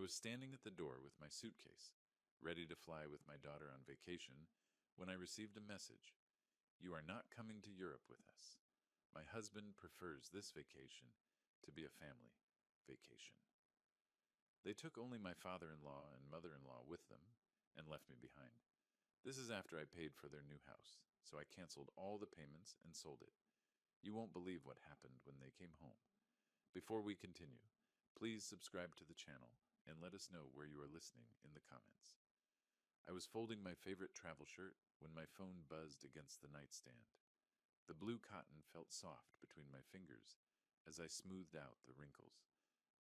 was standing at the door with my suitcase, ready to fly with my daughter on vacation, when I received a message. You are not coming to Europe with us. My husband prefers this vacation to be a family vacation. They took only my father-in-law and mother-in-law with them and left me behind. This is after I paid for their new house, so I canceled all the payments and sold it. You won't believe what happened when they came home. Before we continue, please subscribe to the channel and let us know where you are listening in the comments. I was folding my favorite travel shirt when my phone buzzed against the nightstand. The blue cotton felt soft between my fingers as I smoothed out the wrinkles,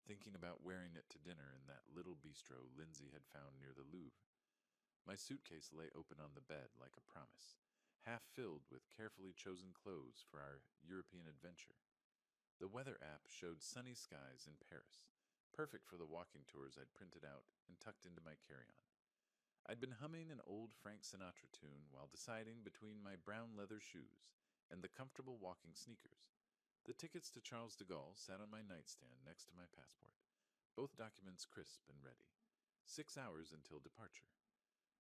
thinking about wearing it to dinner in that little bistro Lindsay had found near the Louvre. My suitcase lay open on the bed like a promise, half filled with carefully chosen clothes for our European adventure. The weather app showed sunny skies in Paris, perfect for the walking tours I'd printed out and tucked into my carry-on. I'd been humming an old Frank Sinatra tune while deciding between my brown leather shoes and the comfortable walking sneakers. The tickets to Charles de Gaulle sat on my nightstand next to my passport, both documents crisp and ready. 6 hours until departure.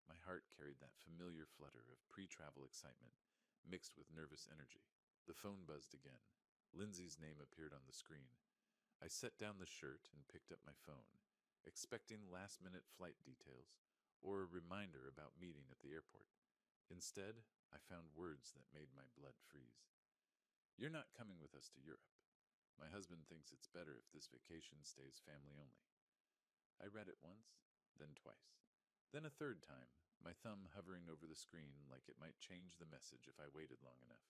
My heart carried that familiar flutter of pre-travel excitement, mixed with nervous energy. The phone buzzed again. Lindsay's name appeared on the screen. I set down the shirt and picked up my phone, expecting last-minute flight details or a reminder about meeting at the airport. Instead, I found words that made my blood freeze. You're not coming with us to Europe. My husband thinks it's better if this vacation stays family only. I read it once, then twice. Then a third time, my thumb hovering over the screen like it might change the message if I waited long enough.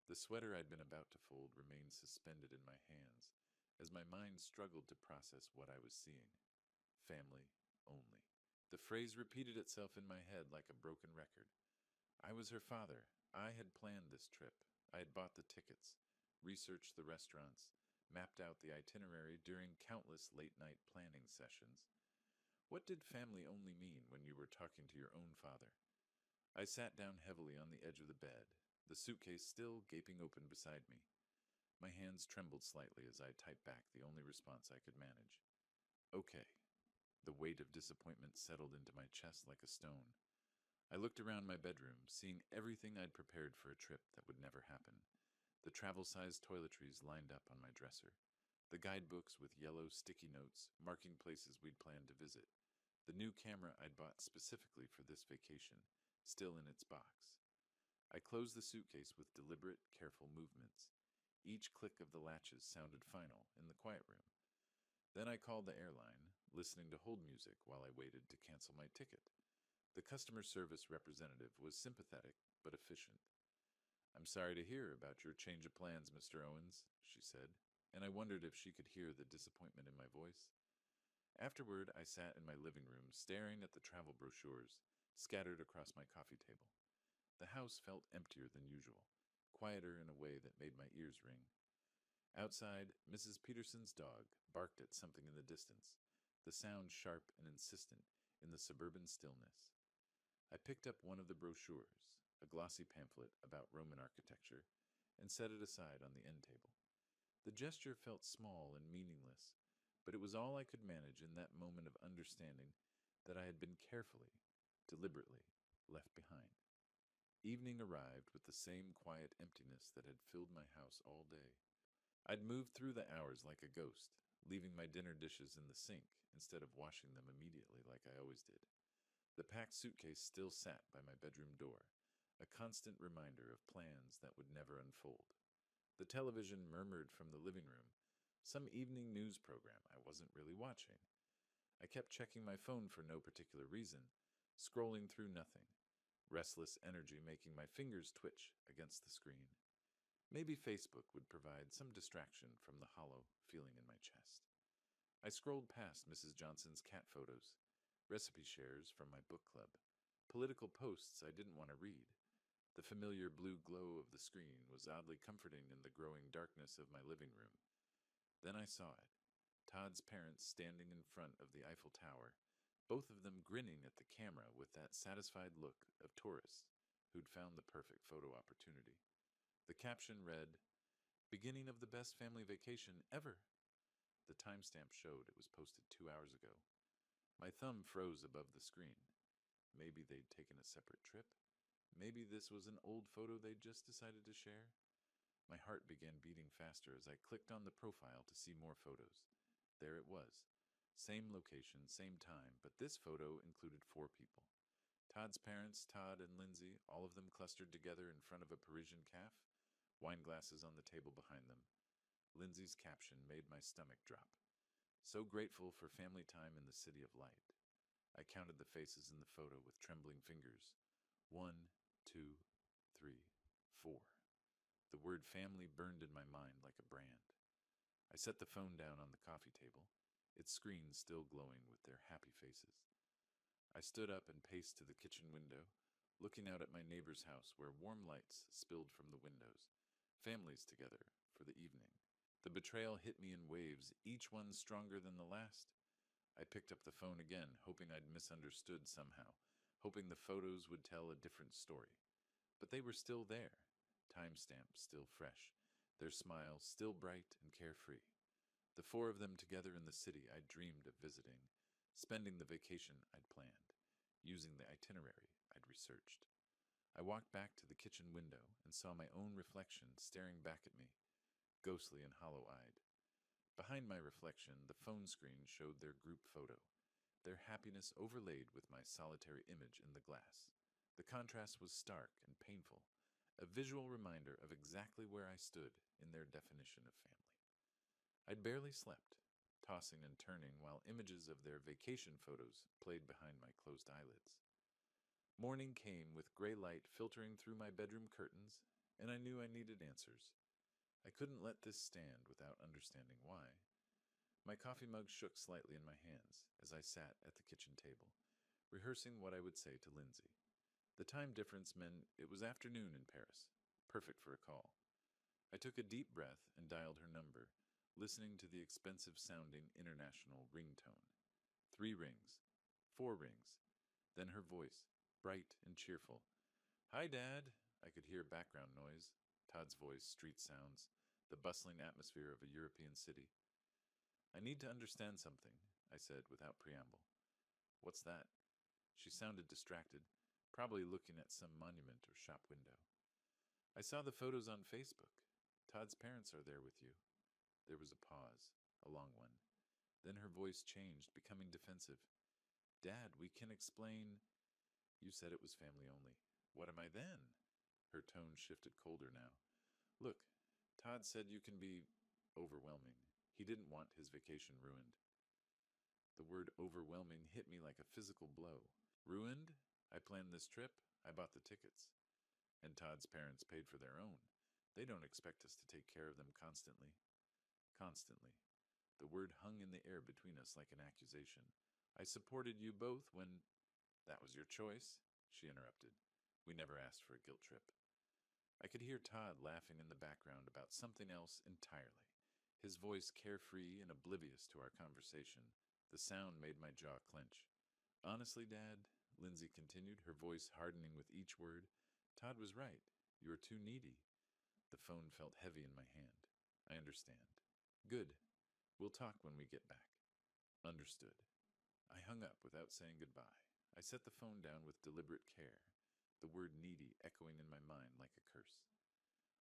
The sweater I'd been about to fold remained suspended in my hands as my mind struggled to process what I was seeing. Family only. The phrase repeated itself in my head like a broken record. I was her father. I had planned this trip. I had bought the tickets, researched the restaurants, mapped out the itinerary during countless late-night planning sessions. What did family only mean when you were talking to your own father? I sat down heavily on the edge of the bed, the suitcase still gaping open beside me. My hands trembled slightly as I typed back the only response I could manage. Okay. The weight of disappointment settled into my chest like a stone. I looked around my bedroom, seeing everything I'd prepared for a trip that would never happen. The travel-sized toiletries lined up on my dresser. The guidebooks with yellow sticky notes marking places we'd planned to visit. The new camera I'd bought specifically for this vacation, still in its box. I closed the suitcase with deliberate, careful movements. Each click of the latches sounded final in the quiet room. Then I called the airline, listening to hold music while I waited to cancel my ticket. The customer service representative was sympathetic but efficient. "I'm sorry to hear about your change of plans, Mr. Owens," she said, and I wondered if she could hear the disappointment in my voice. Afterward, I sat in my living room staring at the travel brochures scattered across my coffee table. The house felt emptier than usual, quieter in a way that made my ears ring. Outside, Mrs. Peterson's dog barked at something in the distance, the sound sharp and insistent in the suburban stillness. I picked up one of the brochures, a glossy pamphlet about Roman architecture, and set it aside on the end table. The gesture felt small and meaningless, but it was all I could manage in that moment of understanding that I had been carefully, deliberately, left behind. Evening arrived with the same quiet emptiness that had filled my house all day. I'd moved through the hours like a ghost, leaving my dinner dishes in the sink instead of washing them immediately like I always did. The packed suitcase still sat by my bedroom door, a constant reminder of plans that would never unfold. The television murmured from the living room, some evening news program I wasn't really watching. I kept checking my phone for no particular reason, scrolling through nothing, restless energy making my fingers twitch against the screen. Maybe Facebook would provide some distraction from the hollow feeling in my chest. I scrolled past Mrs. Johnson's cat photos, recipe shares from my book club, political posts I didn't want to read. The familiar blue glow of the screen was oddly comforting in the growing darkness of my living room. Then I saw it. Todd's parents standing in front of the Eiffel Tower, both of them grinning at the camera with that satisfied look of tourists who'd found the perfect photo opportunity. The caption read, "Beginning of the best family vacation ever." The timestamp showed it was posted 2 hours ago. My thumb froze above the screen. Maybe they'd taken a separate trip. Maybe this was an old photo they'd just decided to share. My heart began beating faster as I clicked on the profile to see more photos. There it was. Same location, same time, but this photo included 4 people. Todd's parents, Todd and Lindsay, all of them clustered together in front of a Parisian cafe, wine glasses on the table behind them. Lindsay's caption made my stomach drop. So grateful for family time in the city of light. I counted the faces in the photo with trembling fingers. 1, 2, 3, 4. The word family burned in my mind like a brand. I set the phone down on the coffee table, its screen still glowing with their happy faces. I stood up and paced to the kitchen window, looking out at my neighbor's house where warm lights spilled from the windows, families together for the evening. The betrayal hit me in waves, each one stronger than the last. I picked up the phone again, hoping I'd misunderstood somehow, hoping the photos would tell a different story. But they were still there, timestamps still fresh, their smiles still bright and carefree. The 4 of them together in the city I'd dreamed of visiting, spending the vacation I'd planned, using the itinerary I'd researched. I walked back to the kitchen window and saw my own reflection staring back at me, ghostly and hollow-eyed. Behind my reflection, the phone screen showed their group photo, their happiness overlaid with my solitary image in the glass. The contrast was stark and painful, a visual reminder of exactly where I stood in their definition of family. I'd barely slept, tossing and turning while images of their vacation photos played behind my closed eyelids. Morning came with gray light filtering through my bedroom curtains, and I knew I needed answers. I couldn't let this stand without understanding why. My coffee mug shook slightly in my hands as I sat at the kitchen table, rehearsing what I would say to Lindsay. The time difference meant it was afternoon in Paris, perfect for a call. I took a deep breath and dialed her number, listening to the expensive-sounding international ringtone. 3 rings, 4 rings, then her voice, bright and cheerful. "Hi, Dad." I could hear background noise, Todd's voice, street sounds, the bustling atmosphere of a European city. "I need to understand something," I said without preamble. "What's that?" She sounded distracted, probably looking at some monument or shop window. "I saw the photos on Facebook. Todd's parents are there with you." There was a pause, a long one. Then her voice changed, becoming defensive. "Dad, we can explain." "You said it was family only. What am I then?" Her tone shifted colder now. "Look, Todd said you can be overwhelming. He didn't want his vacation ruined." The word overwhelming hit me like a physical blow. Ruined? I planned this trip. I bought the tickets. And Todd's parents paid for their own. They don't expect us to take care of them constantly. Constantly. The word hung in the air between us like an accusation. "I supported you both when—" "That was your choice," she interrupted. "We never asked for a guilt trip." I could hear Todd laughing in the background about something else entirely, his voice carefree and oblivious to our conversation. The sound made my jaw clench. "Honestly, Dad," Lindsay continued, her voice hardening with each word, "Todd was right. You are too needy." The phone felt heavy in my hand. "I understand." "Good. We'll talk when we get back." "Understood." I hung up without saying goodbye. I set the phone down with deliberate care, the word needy echoing in my mind like a curse.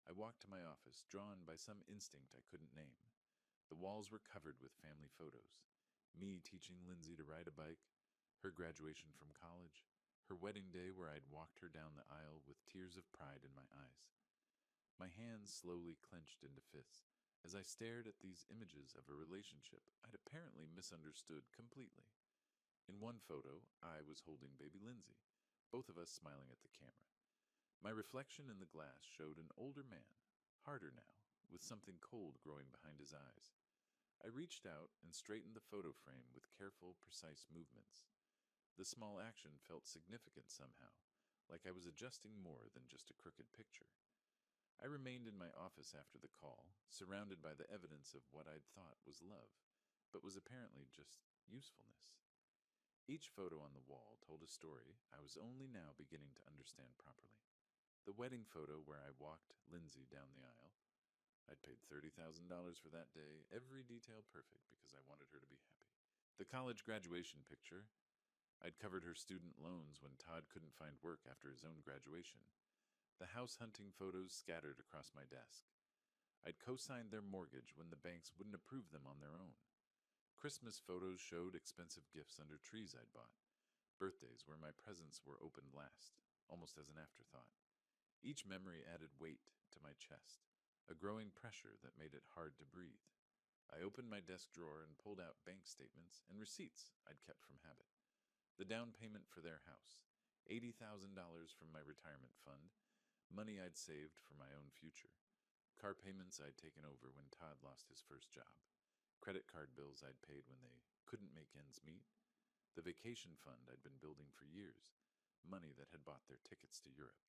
I walked to my office, drawn by some instinct I couldn't name. The walls were covered with family photos. Me teaching Lindsay to ride a bike, her graduation from college, her wedding day where I'd walked her down the aisle with tears of pride in my eyes. My hands slowly clenched into fists as I stared at these images of a relationship I'd apparently misunderstood completely. In one photo, I was holding baby Lindsay, both of us smiling at the camera. My reflection in the glass showed an older man, harder now, with something cold growing behind his eyes. I reached out and straightened the photo frame with careful, precise movements. The small action felt significant somehow, like I was adjusting more than just a crooked picture. I remained in my office after the call, surrounded by the evidence of what I'd thought was love, but was apparently just usefulness. Each photo on the wall told a story I was only now beginning to understand properly. The wedding photo where I walked Lindsay down the aisle. I'd paid $30,000 for that day, every detail perfect because I wanted her to be happy. The college graduation picture. I'd covered her student loans when Todd couldn't find work after his own graduation. The house hunting photos scattered across my desk. I'd co signed their mortgage when the banks wouldn't approve them on their own. Christmas photos showed expensive gifts under trees I'd bought. Birthdays where my presents were opened last, almost as an afterthought. Each memory added weight to my chest, a growing pressure that made it hard to breathe. I opened my desk drawer and pulled out bank statements and receipts I'd kept from habit. The down payment for their house, $80,000 from my retirement fund, money I'd saved for my own future, car payments I'd taken over when Todd lost his first job, credit card bills I'd paid when they couldn't make ends meet, the vacation fund I'd been building for years, money that had bought their tickets to Europe.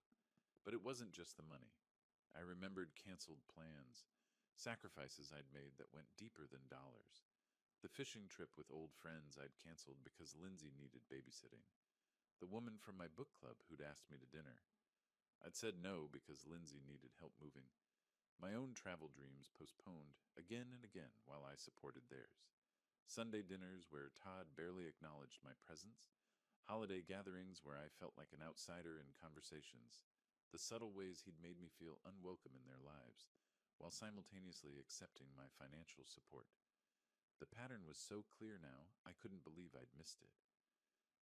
But it wasn't just the money. I remembered canceled plans, sacrifices I'd made that went deeper than dollars. The fishing trip with old friends I'd canceled because Lindsay needed babysitting. The woman from my book club who'd asked me to dinner. I'd said no because Lindsay needed help moving. My own travel dreams postponed again and again while I supported theirs. Sunday dinners where Todd barely acknowledged my presence. Holiday gatherings where I felt like an outsider in conversations. The subtle ways he'd made me feel unwelcome in their lives, while simultaneously accepting my financial support. The pattern was so clear now, I couldn't believe I'd missed it.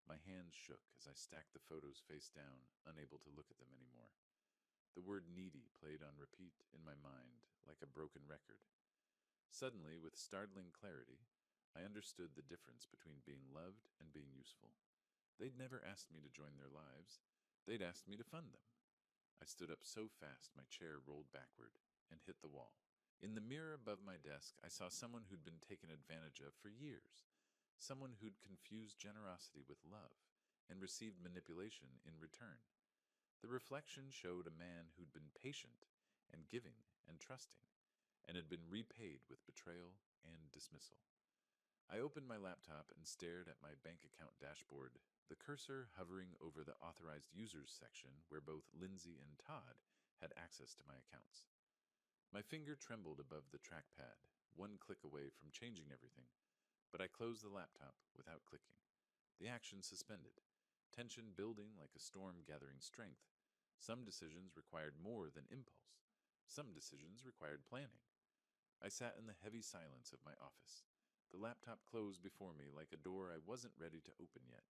My hands shook as I stacked the photos face down, unable to look at them anymore. The word needy played on repeat in my mind, like a broken record. Suddenly, with startling clarity, I understood the difference between being loved and being useful. They'd never asked me to join their lives. They'd asked me to fund them. I stood up so fast my chair rolled backward and hit the wall. In the mirror above my desk, I saw someone who'd been taken advantage of for years. Someone who'd confused generosity with love and received manipulation in return. The reflection showed a man who'd been patient and giving and trusting, and had been repaid with betrayal and dismissal. I opened my laptop and stared at my bank account dashboard, the cursor hovering over the authorized users section where both Lindsay and Todd had access to my accounts. My finger trembled above the trackpad, one click away from changing everything, but I closed the laptop without clicking. The action suspended, tension building like a storm gathering strength. Some decisions required more than impulse. Some decisions required planning. I sat in the heavy silence of my office. The laptop closed before me like a door I wasn't ready to open yet.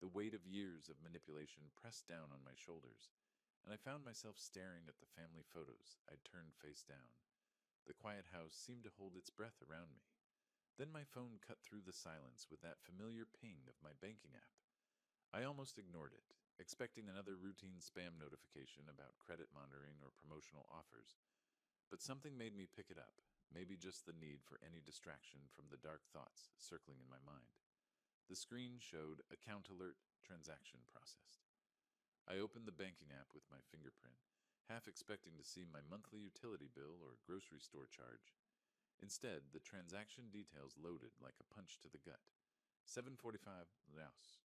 The weight of years of manipulation pressed down on my shoulders, and I found myself staring at the family photos I'd turned face down. The quiet house seemed to hold its breath around me. Then my phone cut through the silence with that familiar ping of my banking app. I almost ignored it, expecting another routine spam notification about credit monitoring or promotional offers. But something made me pick it up, maybe just the need for any distraction from the dark thoughts circling in my mind. The screen showed account alert transaction processed. I opened the banking app with my fingerprint, half expecting to see my monthly utility bill or grocery store charge. Instead, the transaction details loaded like a punch to the gut. 7:45 Laos,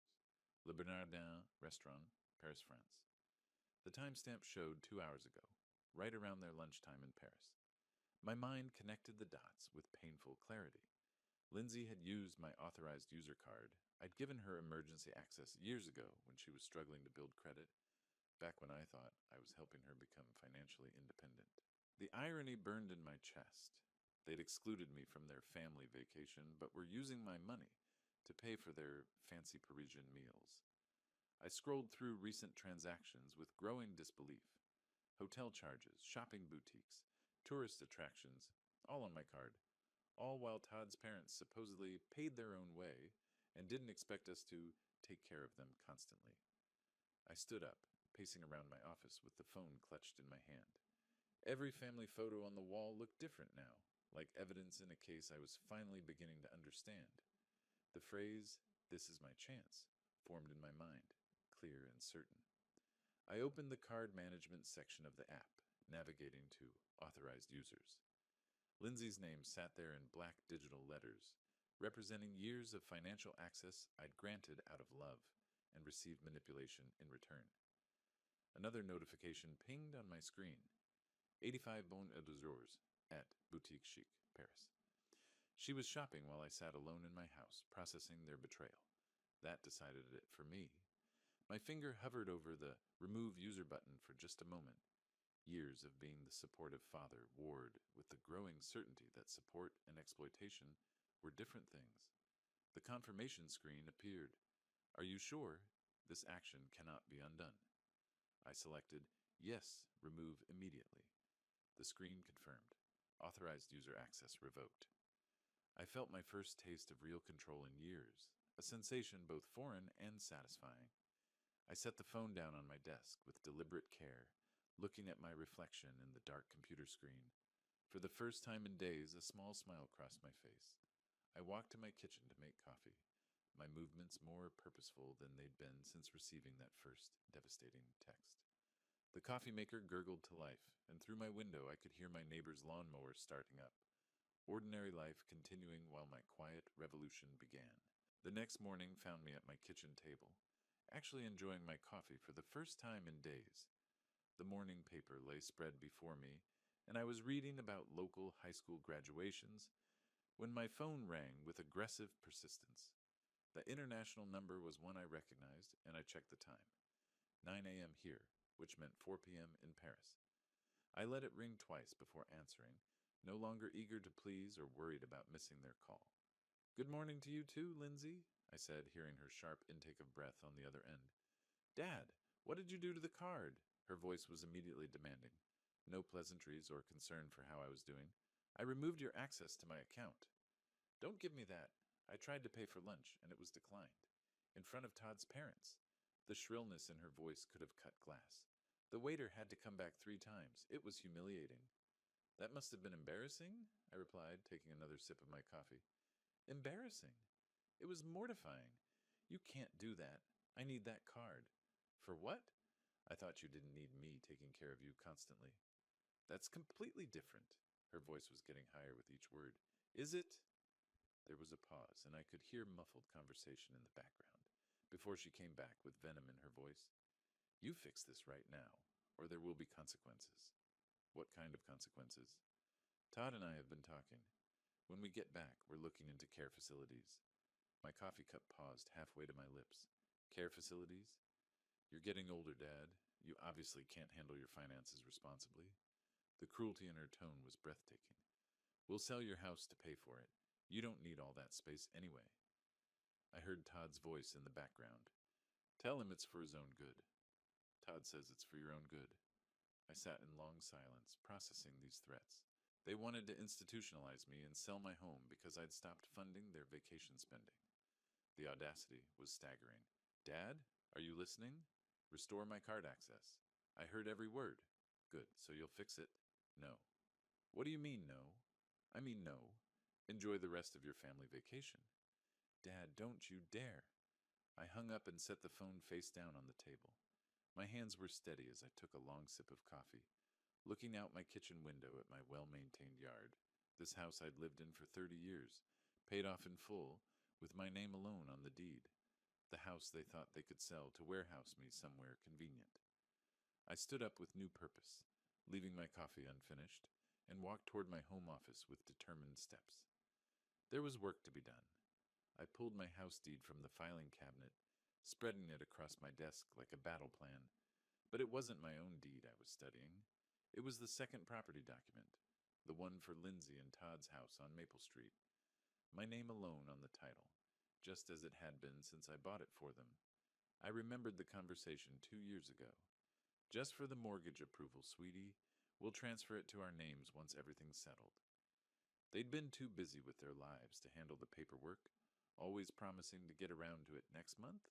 Le Bernardin Restaurant, Paris, France. The timestamp showed 2 hours ago, right around their lunchtime in Paris. My mind connected the dots with painful clarity. Lindsay had used my authorized user card. I'd given her emergency access years ago when she was struggling to build credit, back when I thought I was helping her become financially independent. The irony burned in my chest. They'd excluded me from their family vacation, but were using my money to pay for their fancy Parisian meals. I scrolled through recent transactions with growing disbelief. Hotel charges, shopping boutiques, tourist attractions, all on my card, all while Todd's parents supposedly paid their own way and didn't expect us to take care of them constantly. I stood up, pacing around my office with the phone clutched in my hand. Every family photo on the wall looked different now, like evidence in a case I was finally beginning to understand. The phrase, "This is my chance," formed in my mind, clear and certain. I opened the card management section of the app, navigating to authorized users. Lindsay's name sat there in black digital letters, representing years of financial access I'd granted out of love and received manipulation in return. Another notification pinged on my screen. 85 Bon Jours at Boutique Chic, Paris. She was shopping while I sat alone in my house, processing their betrayal. That decided it for me. My finger hovered over the Remove User button for just a moment. Years of being the supportive father warred with the growing certainty that support and exploitation were different things. The confirmation screen appeared. Are you sure? This action cannot be undone. I selected Yes, remove immediately. The screen confirmed. Authorized user access revoked. I felt my first taste of real control in years, a sensation both foreign and satisfying. I set the phone down on my desk with deliberate care, looking at my reflection in the dark computer screen. For the first time in days, a small smile crossed my face. I walked to my kitchen to make coffee, my movements more purposeful than they'd been since receiving that first devastating text. The coffee maker gurgled to life, and through my window I could hear my neighbor's lawnmower starting up. Ordinary life continuing while my quiet revolution began. The next morning found me at my kitchen table, actually enjoying my coffee for the first time in days. The morning paper lay spread before me, and I was reading about local high school graduations when my phone rang with aggressive persistence. The international number was one I recognized, and I checked the time. 9 a.m. here, which meant 4 p.m. in Paris. I let it ring twice before answering, no longer eager to please or worried about missing their call. Good morning to you too, Lindsay, I said, hearing her sharp intake of breath on the other end. Dad, what did you do to the card? Her voice was immediately demanding. No pleasantries or concern for how I was doing. I removed your access to my account. Don't give me that. I tried to pay for lunch, and it was declined. In front of Todd's parents. The shrillness in her voice could have cut glass. The waiter had to come back 3 times. It was humiliating. That must have been embarrassing, I replied, taking another sip of my coffee. Embarrassing? It was mortifying. You can't do that. I need that card. For what? I thought you didn't need me taking care of you constantly. That's completely different. Her voice was getting higher with each word. Is it? There was a pause, and I could hear muffled conversation in the background, before she came back with venom in her voice. You fix this right now, or there will be consequences. What kind of consequences? Todd and I have been talking. When we get back, we're looking into care facilities. My coffee cup paused halfway to my lips. Care facilities? You're getting older, Dad. You obviously can't handle your finances responsibly. The cruelty in her tone was breathtaking. We'll sell your house to pay for it. You don't need all that space anyway. I heard Todd's voice in the background. Tell him it's for his own good. Todd says it's for your own good. I sat in long silence, processing these threats. They wanted to institutionalize me and sell my home because I'd stopped funding their vacation spending. The audacity was staggering. Dad, are you listening? Restore my card access. I heard every word. Good, so you'll fix it? No. What do you mean, no? I mean, no. Enjoy the rest of your family vacation. Dad, don't you dare. I hung up and set the phone face down on the table. My hands were steady as I took a long sip of coffee, looking out my kitchen window at my well-maintained yard, this house I'd lived in for 30 years, paid off in full, with my name alone on the deed, the house they thought they could sell to warehouse me somewhere convenient. I stood up with new purpose, leaving my coffee unfinished, and walked toward my home office with determined steps. There was work to be done. I pulled my house deed from the filing cabinet, spreading it across my desk like a battle plan. But it wasn't my own deed I was studying. It was the second property document, the one for Lindsay and Todd's house on Maple Street. My name alone on the title, just as it had been since I bought it for them. I remembered the conversation 2 years ago. Just for the mortgage approval, sweetie. We'll transfer it to our names once everything's settled. They'd been too busy with their lives to handle the paperwork, always promising to get around to it next month,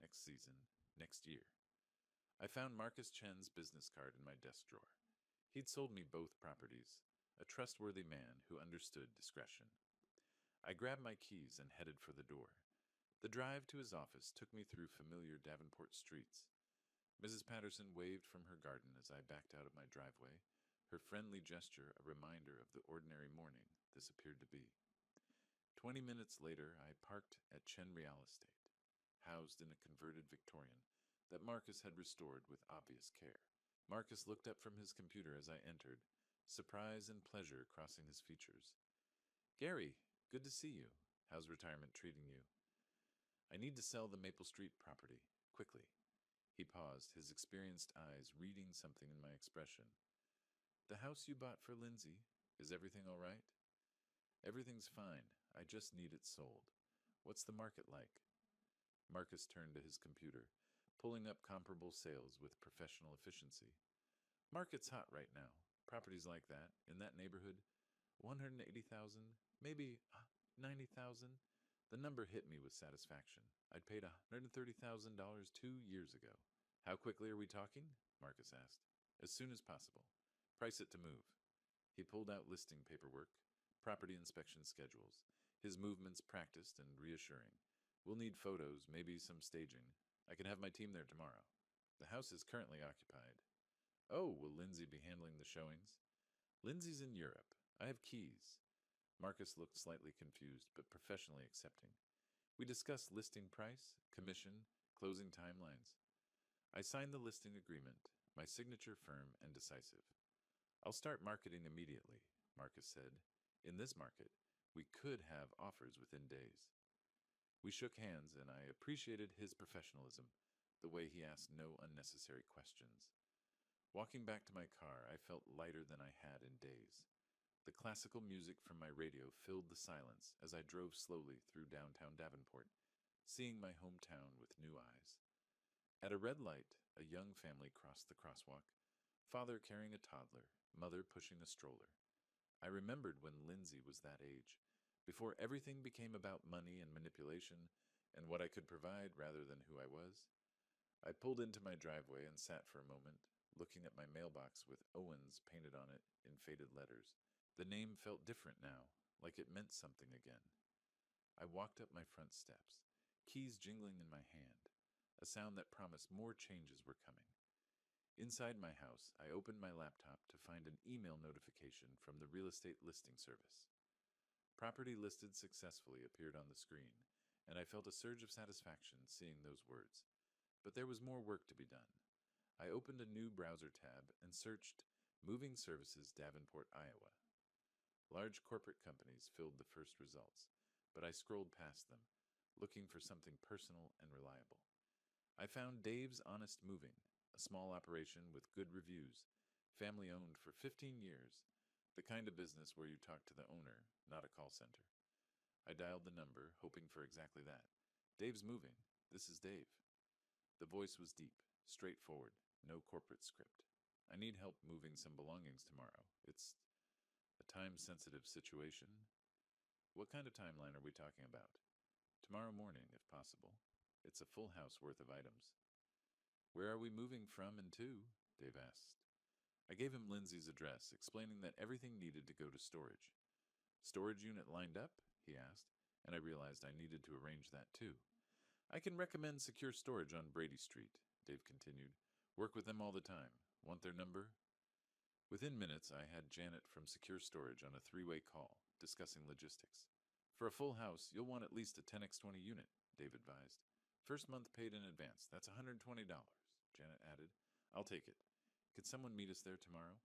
next season, next year. I found Marcus Chen's business card in my desk drawer. He'd sold me both properties, a trustworthy man who understood discretion. I grabbed my keys and headed for the door. The drive to his office took me through familiar Davenport streets. Mrs. Patterson waved from her garden as I backed out of my driveway, her friendly gesture a reminder of the ordinary morning this appeared to be. 20 minutes later, I parked at Chen Real Estate, housed in a converted Victorian that Marcus had restored with obvious care. Marcus looked up from his computer as I entered, surprise and pleasure crossing his features. Gary, Good to see you. How's retirement treating you? I need to sell the Maple Street property, quickly. He paused, his experienced eyes reading something in my expression. The house you bought for Lindsay, is everything all right? Everything's fine. I just need it sold. What's the market like? Marcus turned to his computer, pulling up comparable sales with professional efficiency. Market's hot right now. Properties like that, in that neighborhood, 180,000, maybe 90,000. The number hit me with satisfaction. I'd paid $130,000 2 years ago. How quickly are we talking? Marcus asked. As soon as possible. Price it to move. He pulled out listing paperwork, property inspection schedules, his movements practiced and reassuring. We'll need photos, maybe some staging. I can have my team there tomorrow. The house is currently occupied. Oh, will Lindsay be handling the showings? Lindsay's in Europe. I have keys. Marcus looked slightly confused, but professionally accepting. We discussed listing price, commission, closing timelines. I signed the listing agreement, my signature firm and decisive. I'll start marketing immediately, Marcus said. In this market, we could have offers within days. We shook hands, and I appreciated his professionalism, the way he asked no unnecessary questions. Walking back to my car, I felt lighter than I had in days. The classical music from my radio filled the silence as I drove slowly through downtown Davenport, seeing my hometown with new eyes. At a red light, a young family crossed the crosswalk, father carrying a toddler, mother pushing a stroller. I remembered when Lindsay was that age, before everything became about money and manipulation and what I could provide rather than who I was. I pulled into my driveway and sat for a moment, looking at my mailbox with Owens painted on it in faded letters. The name felt different now, like it meant something again. I walked up my front steps, keys jingling in my hand, a sound that promised more changes were coming. Inside my house, I opened my laptop to find an email notification from the real estate listing service. Property listed successfully appeared on the screen, and I felt a surge of satisfaction seeing those words. But there was more work to be done. I opened a new browser tab and searched Moving Services Davenport, Iowa. Large corporate companies filled the first results, but I scrolled past them, looking for something personal and reliable. I found Dave's Honest Moving, a small operation with good reviews, family-owned for 15 years, the kind of business where you talk to the owner, not a call center. I dialed the number, hoping for exactly that. Dave's Moving. This is Dave. The voice was deep, straightforward, no corporate script. I need help moving some belongings tomorrow. It's a time-sensitive situation. What kind of timeline are we talking about? Tomorrow morning, if possible. It's a full house worth of items. Where are we moving from and to? Dave asked. I gave him Lindsay's address, explaining that everything needed to go to storage. Storage unit lined up? He asked, and I realized I needed to arrange that too. I can recommend Secure Storage on Brady Street, Dave continued. Work with them all the time. Want their number? Within minutes, I had Janet from Secure Storage on a three-way call, discussing logistics. For a full house, you'll want at least a 10x20 unit, Dave advised. First month paid in advance. That's $120, Janet added. I'll take it. Could someone meet us there tomorrow?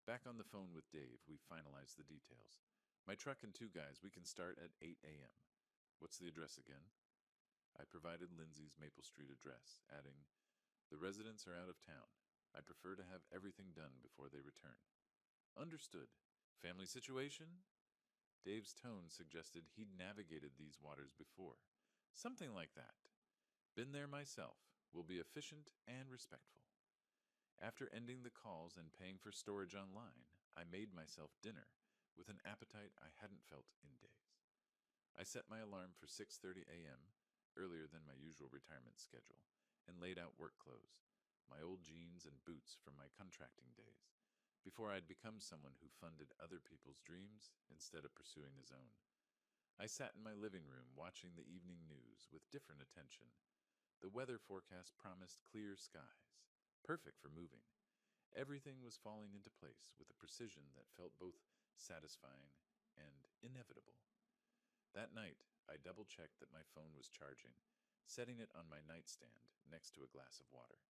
Back on the phone with Dave, we finalized the details. My truck and two guys, we can start at 8 a.m. What's the address again? I provided Lindsay's Maple Street address, adding, The residents are out of town. I prefer to have everything done before they return. Understood. Family situation? Dave's tone suggested he'd navigated these waters before. Something like that. Been there myself. Will be efficient and respectful. After ending the calls and paying for storage online, I made myself dinner with an appetite I hadn't felt in days. I set my alarm for 6:30 a.m., earlier than my usual retirement schedule, and laid out work clothes, my old jeans and boots from my contracting days, before I'd become someone who funded other people's dreams instead of pursuing his own. I sat in my living room watching the evening news with different attention. The weather forecast promised clear skies, perfect for moving. Everything was falling into place with a precision that felt both satisfying and inevitable. That night, I double-checked that my phone was charging, setting it on my nightstand next to a glass of water.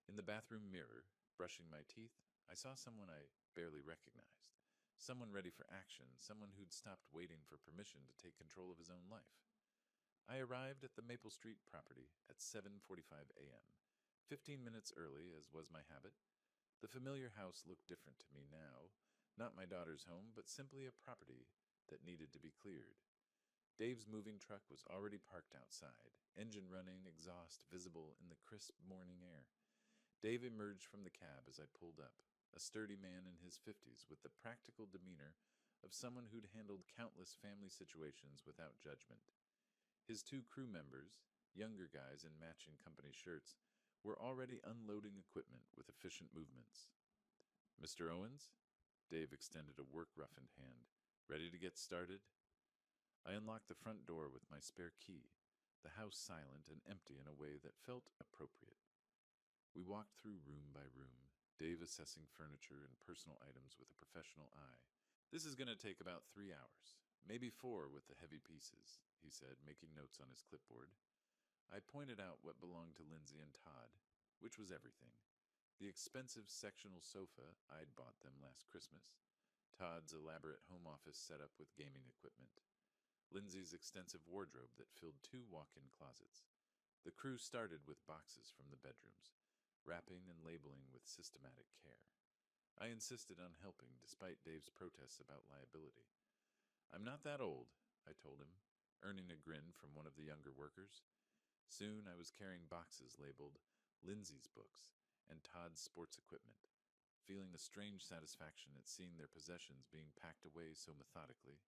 In the bathroom mirror, brushing my teeth, I saw someone I barely recognized, Someone ready for action, someone who'd stopped waiting for permission to take control of his own life. I arrived at the Maple Street property at 7:45 a.m., 15 minutes early, as was my habit. The familiar house looked different to me now, not my daughter's home, but simply a property that needed to be cleared. Dave's moving truck was already parked outside, engine running, exhaust visible in the crisp morning air. Dave emerged from the cab as I pulled up, a sturdy man in his 50s with the practical demeanor of someone who'd handled countless family situations without judgment. His two crew members, younger guys in matching company shirts, were already unloading equipment with efficient movements. "Mr. Owens?" Dave extended a work-roughened hand. "Ready to get started?" I unlocked the front door with my spare key, the house silent and empty in a way that felt appropriate. We walked through room by room, Dave assessing furniture and personal items with a professional eye. "This is going to take about 3 hours, maybe 4 with the heavy pieces," he said, making notes on his clipboard. I pointed out what belonged to Lindsay and Todd, which was everything. The expensive sectional sofa I'd bought them last Christmas, Todd's elaborate home office setup with gaming equipment, Lindsay's extensive wardrobe that filled 2 walk-in closets. The crew started with boxes from the bedrooms, wrapping and labeling with systematic care. I insisted on helping despite Dave's protests about liability. "I'm not that old," I told him, earning a grin from one of the younger workers. Soon I was carrying boxes labeled Lindsay's books and Todd's sports equipment, feeling a strange satisfaction at seeing their possessions being packed away so methodically.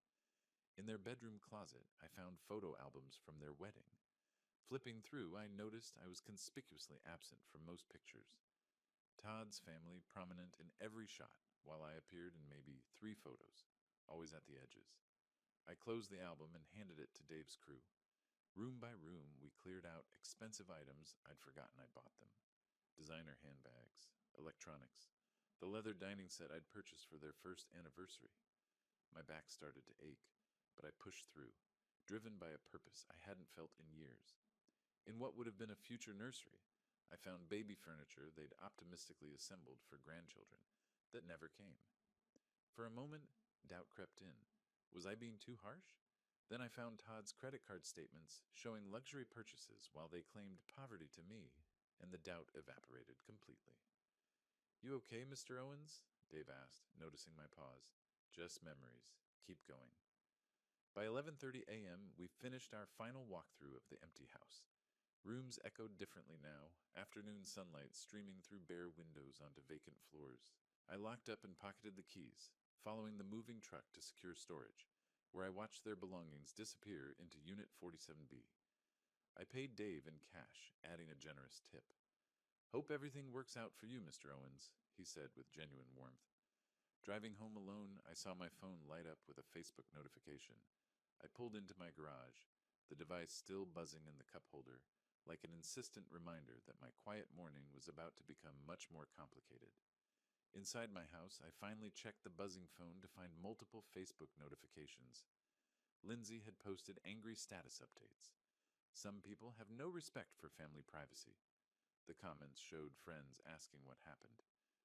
In their bedroom closet, I found photo albums from their wedding. Flipping through, I noticed I was conspicuously absent from most pictures. Todd's family prominent in every shot, while I appeared in maybe 3 photos, always at the edges. I closed the album and handed it to Dave's crew. Room by room, we cleared out expensive items I'd forgotten I bought them. Designer handbags, electronics, the leather dining set I'd purchased for their first anniversary. My back started to ache, but I pushed through, driven by a purpose I hadn't felt in years. In what would have been a future nursery, I found baby furniture they'd optimistically assembled for grandchildren that never came. For a moment, doubt crept in. Was I being too harsh? Then I found Todd's credit card statements showing luxury purchases while they claimed poverty to me, and the doubt evaporated completely. "You okay, Mr. Owens?" Dave asked, noticing my pause. "Just memories. Keep going." By 11:30 a.m., we finished our final walkthrough of the empty house. Rooms echoed differently now, afternoon sunlight streaming through bare windows onto vacant floors. I locked up and pocketed the keys, following the moving truck to secure storage, where I watched their belongings disappear into Unit 47B. I paid Dave in cash, adding a generous tip. "Hope everything works out for you, Mr. Owens," he said with genuine warmth. Driving home alone, I saw my phone light up with a Facebook notification. I pulled into my garage, the device still buzzing in the cup holder, like an insistent reminder that my quiet morning was about to become much more complicated. Inside my house, I finally checked the buzzing phone to find multiple Facebook notifications. Lindsay had posted angry status updates. "Some people have no respect for family privacy." The comments showed friends asking what happened,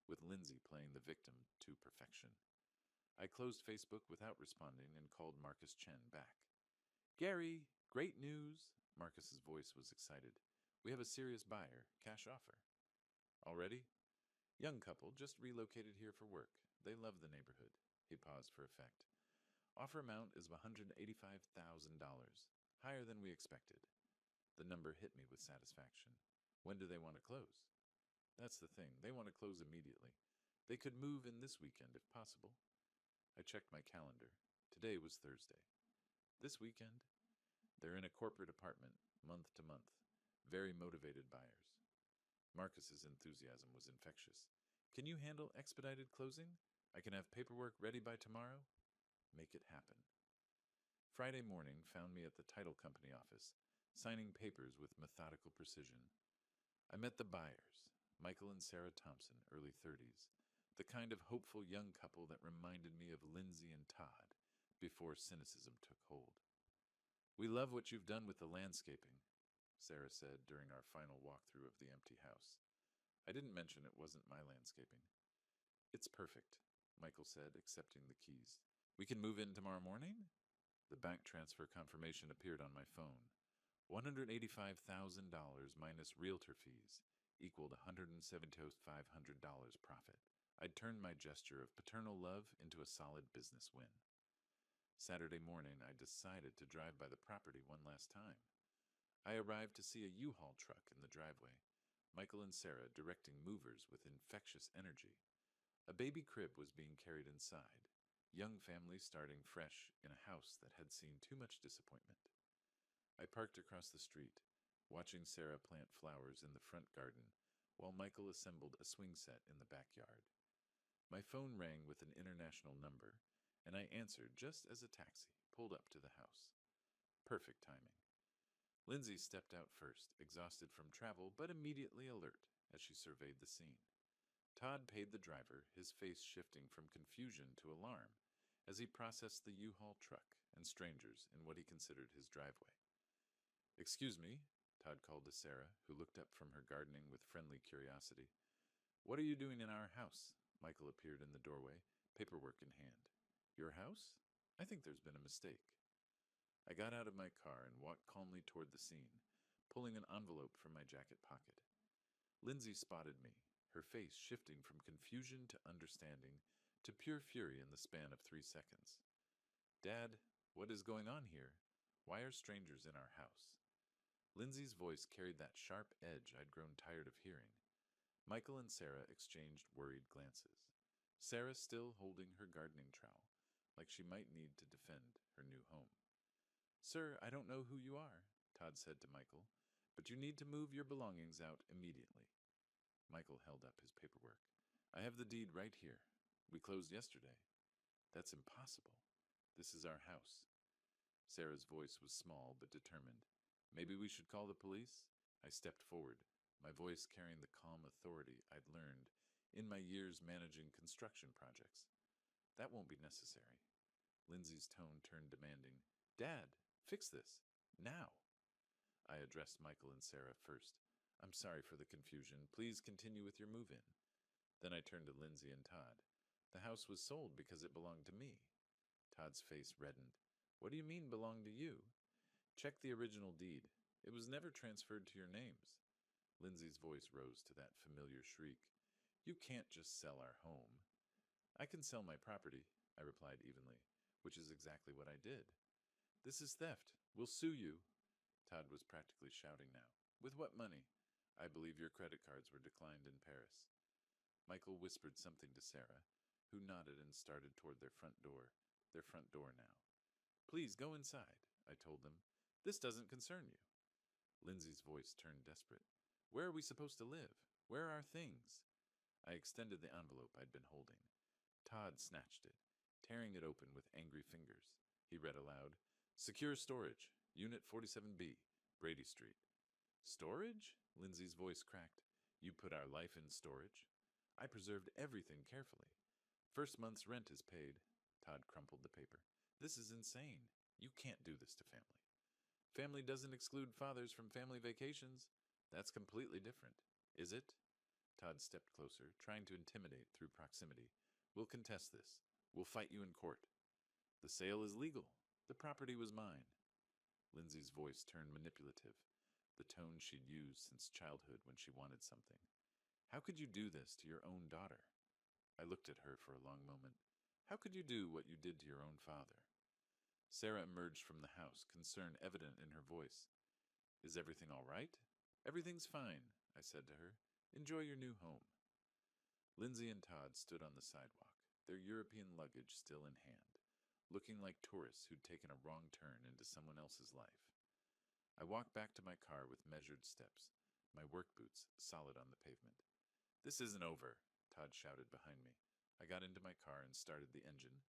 with Lindsay playing the victim to perfection. I closed Facebook without responding and called Marcus Chen back. "Gary, great news!" Marcus's voice was excited. "We have a serious buyer, cash offer." "Already?" "Young couple, just relocated here for work. They love the neighborhood." He paused for effect. "Offer amount is $185,000, higher than we expected." The number hit me with satisfaction. "When do they want to close?" "That's the thing. They want to close immediately. They could move in this weekend if possible." I checked my calendar. Today was Thursday. "This weekend?" "They're in a corporate apartment, month to month. Very motivated buyers." Marcus's enthusiasm was infectious. "Can you handle expedited closing? I can have paperwork ready by tomorrow." "Make it happen." Friday morning found me at the title company office, signing papers with methodical precision. I met the buyers, Michael and Sarah Thompson, early 30s, the kind of hopeful young couple that reminded me of Lindsay and Todd before cynicism took hold. "We love what you've done with the landscaping," Sarah said during our final walkthrough of the empty house. I didn't mention it wasn't my landscaping. "It's perfect. Michael said, accepting the keys. We can move in tomorrow morning? The bank transfer confirmation appeared on my phone. $185,000 minus realtor fees equaled $175,500 profit. I'd turned my gesture of paternal love into a solid business win. Saturday morning, I decided to drive by the property one last time. I arrived to see a U-Haul truck in the driveway, Michael and Sarah directing movers with infectious energy. A baby crib was being carried inside, young families starting fresh in a house that had seen too much disappointment. I parked across the street, watching Sarah plant flowers in the front garden while Michael assembled a swing set in the backyard. My phone rang with an international number, and I answered just as a taxi pulled up to the house. Perfect timing. Lindsay stepped out first, exhausted from travel but immediately alert as she surveyed the scene. Todd paid the driver, his face shifting from confusion to alarm as he processed the U-Haul truck and strangers in what he considered his driveway. "Excuse me," Todd called to Sarah, who looked up from her gardening with friendly curiosity. "What are you doing in our house?" Michael appeared in the doorway, paperwork in hand. "Your house? I think there's been a mistake." I got out of my car and walked calmly toward the scene, pulling an envelope from my jacket pocket. Lindsay spotted me, her face shifting from confusion to understanding to pure fury in the span of 3 seconds. "Dad, what is going on here? Why are strangers in our house?" Lindsay's voice carried that sharp edge I'd grown tired of hearing. Michael and Sarah exchanged worried glances, Sarah still holding her gardening trowel, like she might need to defend her new home. "Sir, I don't know who you are," Todd said to Michael, "but you need to move your belongings out immediately." Michael held up his paperwork. "I have the deed right here. We closed yesterday." "That's impossible. This is our house." Sarah's voice was small but determined. "Maybe we should call the police?" I stepped forward, my voice carrying the calm authority I'd learned in my years managing construction projects. "That won't be necessary." Lindsay's tone turned demanding. "Dad, fix this. Now." I addressed Michael and Sarah first. "I'm sorry for the confusion. Please continue with your move-in." Then I turned to Lindsay and Todd. "The house was sold because it belonged to me." Todd's face reddened. "What do you mean belonged to you?" "Check the original deed. It was never transferred to your names." Lindsay's voice rose to that familiar shriek. "You can't just sell our home." "I can sell my property," I replied evenly, which is exactly what I did. "This is theft. We'll sue you." Todd was practically shouting now. "With what money?" "I believe your credit cards were declined in Paris." Michael whispered something to Sarah, who nodded and started toward their front door. Their front door now. "Please go inside," I told them. "This doesn't concern you." Lindsay's voice turned desperate. "Where are we supposed to live? Where are our things?" I extended the envelope I'd been holding. Todd snatched it, tearing it open with angry fingers. He read aloud, "Secure storage, Unit 47B, Brady Street." "Storage?" Lindsay's voice cracked. "You put our life in storage?" "I preserved everything carefully. First month's rent is paid." Todd crumpled the paper. "This is insane. You can't do this to family." "Family doesn't exclude fathers from family vacations." "That's completely different." "Is it?" Todd stepped closer, trying to intimidate through proximity. "We'll contest this. We'll fight you in court." "The sale is legal. The property was mine." Lindsay's voice turned manipulative, the tone she'd used since childhood when she wanted something. "How could you do this to your own daughter?" I looked at her for a long moment. "How could you do what you did to your own father?" Sarah emerged from the house, concern evident in her voice. "Is everything all right?" "Everything's fine," I said to her. "Enjoy your new home." Lindsay and Todd stood on the sidewalk, their European luggage still in hand, looking like tourists who'd taken a wrong turn into someone else's life. I walked back to my car with measured steps, my work boots solid on the pavement. "This isn't over," Todd shouted behind me. I got into my car and started the engine,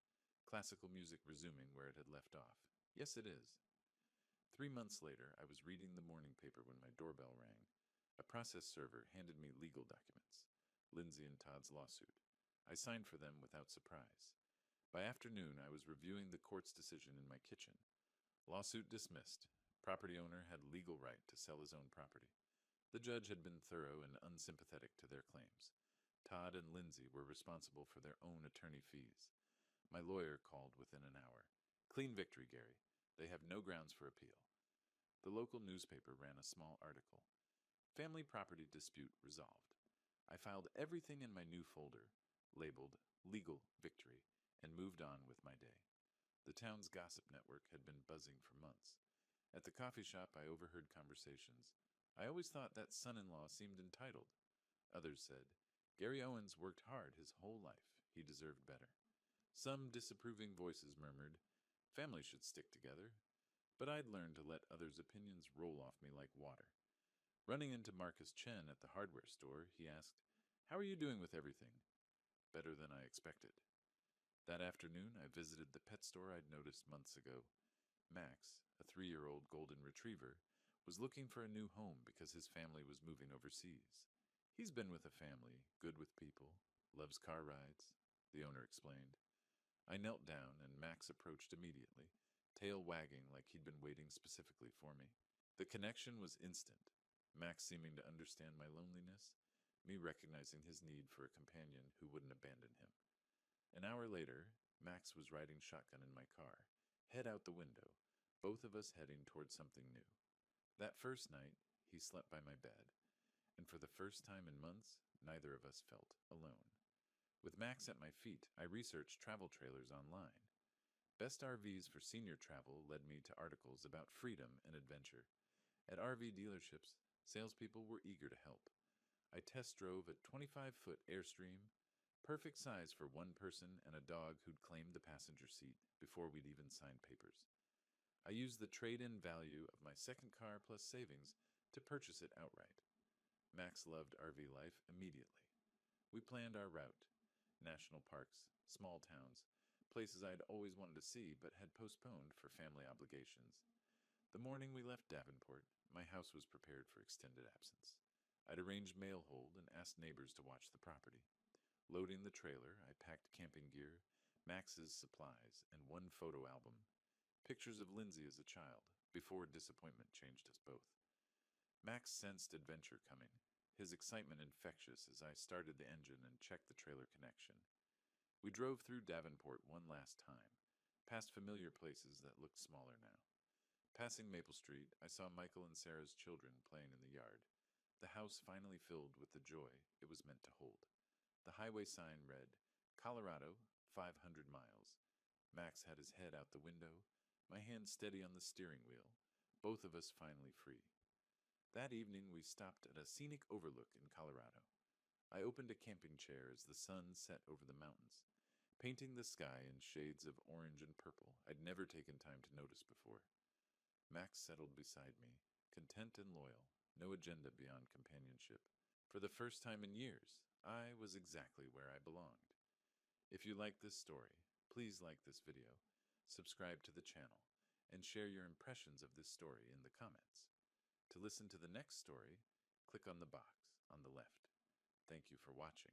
classical music resuming where it had left off. "Yes, it is." 3 months later, I was reading the morning paper when my doorbell rang. A process server handed me legal documents, Lindsay and Todd's lawsuit. I signed for them without surprise. By afternoon, I was reviewing the court's decision in my kitchen. Lawsuit dismissed. Property owner had legal right to sell his own property. The judge had been thorough and unsympathetic to their claims. Todd and Lindsay were responsible for their own attorney fees. My lawyer called within an hour. Clean victory, Gary. They have no grounds for appeal. The local newspaper ran a small article. Family property dispute resolved. I filed everything in my new folder, labeled Legal Victory, and moved on with my day. The town's gossip network had been buzzing for months. At the coffee shop, I overheard conversations. I always thought that son-in-law seemed entitled. Others said, Gary Owens worked hard his whole life. He deserved better. Some disapproving voices murmured, families should stick together. But I'd learned to let others' opinions roll off me like water. Running into Marcus Chen at the hardware store, he asked, how are you doing with everything? Better than I expected. That afternoon, I visited the pet store I'd noticed months ago. Max, a 3-year-old golden retriever, was looking for a new home because his family was moving overseas. He's been with a family, good with people, loves car rides, the owner explained. I knelt down and Max approached immediately, tail wagging like he'd been waiting specifically for me. The connection was instant, Max seeming to understand my loneliness, me recognizing his need for a companion who wouldn't abandon him. An hour later, Max was riding shotgun in my car, head out the window, both of us heading toward something new. That first night, he slept by my bed, and for the first time in months, neither of us felt alone. With Max at my feet, I researched travel trailers online. Best RVs for senior travel led me to articles about freedom and adventure. At RV dealerships, salespeople were eager to help. I test drove a 25-foot Airstream, perfect size for one person and a dog who'd claimed the passenger seat before we'd even signed papers. I used the trade-in value of my second car plus savings to purchase it outright. Max loved RV life immediately. We planned our route. National parks, small towns, places I'd always wanted to see but had postponed for family obligations. The morning we left Davenport, my house was prepared for extended absence. I'd arranged mail hold and asked neighbors to watch the property. Loading the trailer, I packed camping gear, Max's supplies, and one photo album. Pictures of Lindsay as a child, before disappointment changed us both. Max sensed adventure coming, his excitement infectious as I started the engine and checked the trailer connection. We drove through Davenport one last time, past familiar places that looked smaller now. Passing Maple Street, I saw Michael and Sarah's children playing in the yard. The house finally filled with the joy it was meant to hold. The highway sign read, Colorado, 500 miles. Max had his head out the window, my hand steady on the steering wheel, both of us finally free. That evening we stopped at a scenic overlook in Colorado. I opened a camping chair as the sun set over the mountains, painting the sky in shades of orange and purple I'd never taken time to notice before. Max settled beside me, content and loyal, no agenda beyond companionship. For the first time in years, I was exactly where I belonged. If you like this story, please like this video, subscribe to the channel, and share your impressions of this story in the comments. To listen to the next story, click on the box on the left. Thank you for watching.